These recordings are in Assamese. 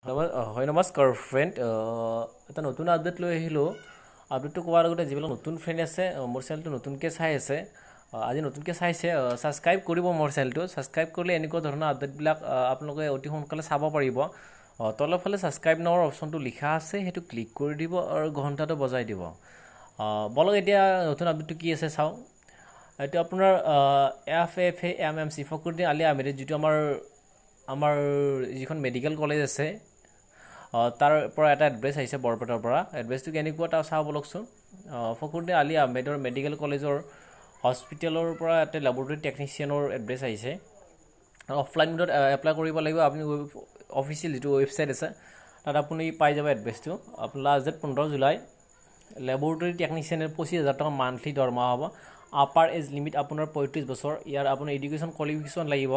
হয় নমস্কাৰ ফ্ৰেণ্ড এটা নতুন আপডেট লৈ আহিলোঁ আপডেটটো কোৱাৰ আগতে যিবিলাক নতুন ফ্ৰেণ্ড আছে মোৰ চেনেলটো নতুনকৈ চাই আছে আজি নতুনকৈ চাইছে ছাবস্ক্ৰাইব কৰিব মোৰ চেনেলটো ছাবস্ক্ৰাইব কৰিলে এনেকুৱা ধৰণৰ আপডেটবিলাক আপোনালোকে অতি সোনকালে চাব পাৰিব তলৰফালে ছাবস্ক্ৰাইব নামৰ অপশ্যনটো লিখা আছে সেইটো ক্লিক কৰি দিব আৰু ঘণ্টাটো বজাই দিব বলক এতিয়া নতুন আপডেটটো কি আছে চাওঁ এইটো আপোনাৰ FFAMMC ফখৰুদ্দিন আলী আহমেদ যিটো আমাৰ যিখন মেডিকেল কলেজ আছে তাৰ পৰা এটা এড্ৰেছ আহিছে বৰপেটাৰ পৰা এড্ৰেছটো কেনেকুৱা এটা চাওঁ বলকচোন ফখৰুদ্দিন আলী আহমেদৰ মেডিকেল কলেজৰ হস্পিটেলৰ পৰা এটা লেবৰেটৰী টেকনিচিয়ানৰ এড্ৰেছ আহিছে অফলাইন মোডত এপ্লাই কৰিব লাগিব আপুনি অফিচিয়েল যিটো ৱেবছাইট আছে তাত আপুনি পাই যাব এড্ৰেছটো আপোনাৰ লাষ্ট ডেট 15 জুলাই লেবৰেটৰী টেকনিচিয়ানৰ 25,000 টকা মান্থলি দৰমহা হ'ব আপাৰ এজ লিমিট আপোনাৰ 35 বছৰ ইয়াৰ আপোনাৰ এডুকেশ্যন কোৱালিফিকেশ্যন লাগিব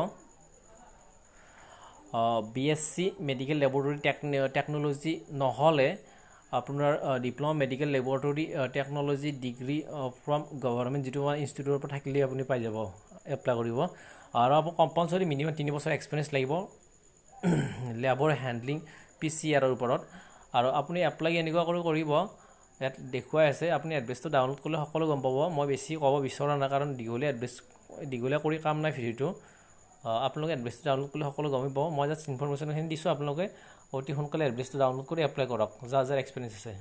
BSc মেডিকেল লেবৰেটৰী টেকন'লজি নহ'লে আপোনাৰ diploma medical laboratory technology degree from government যিটো ইনষ্টিটিউটৰ পৰা থাকিলে আপুনি পাই যাব এপ্লাই কৰিব আৰু আপোনাৰ কম্পালচৰি মিনিমাম 3 বছৰ এক্সপিৰিয়েঞ্চ লাগিব লেবৰ হেণ্ডলিং PCRৰ ওপৰত আৰু আপুনি এপ্লাই এনেকুৱা কৰিব ইয়াত দেখুৱাই আছে আপুনি এড্ৰেছটো ডাউনলোড কৰিলে সকলো গম পাব মই বেছি ক'ব বিচৰা নাই কাৰণ দীঘলীয়া কৰি কাম নাই ভিডিঅ'টো আপোনালোকে এড্ৰেছটো ডাউনলোড কৰিলে সকলো গমেই পাব মই জাষ্ট ইনফৰমেশ্যনখিনি দিছোঁ আপোনালোকে অতি সোনকালে এড্ৰেছটো ডাউনলোড কৰি এপ্লাই কৰক যাৰ এক্সপিৰিয়েঞ্চ আছে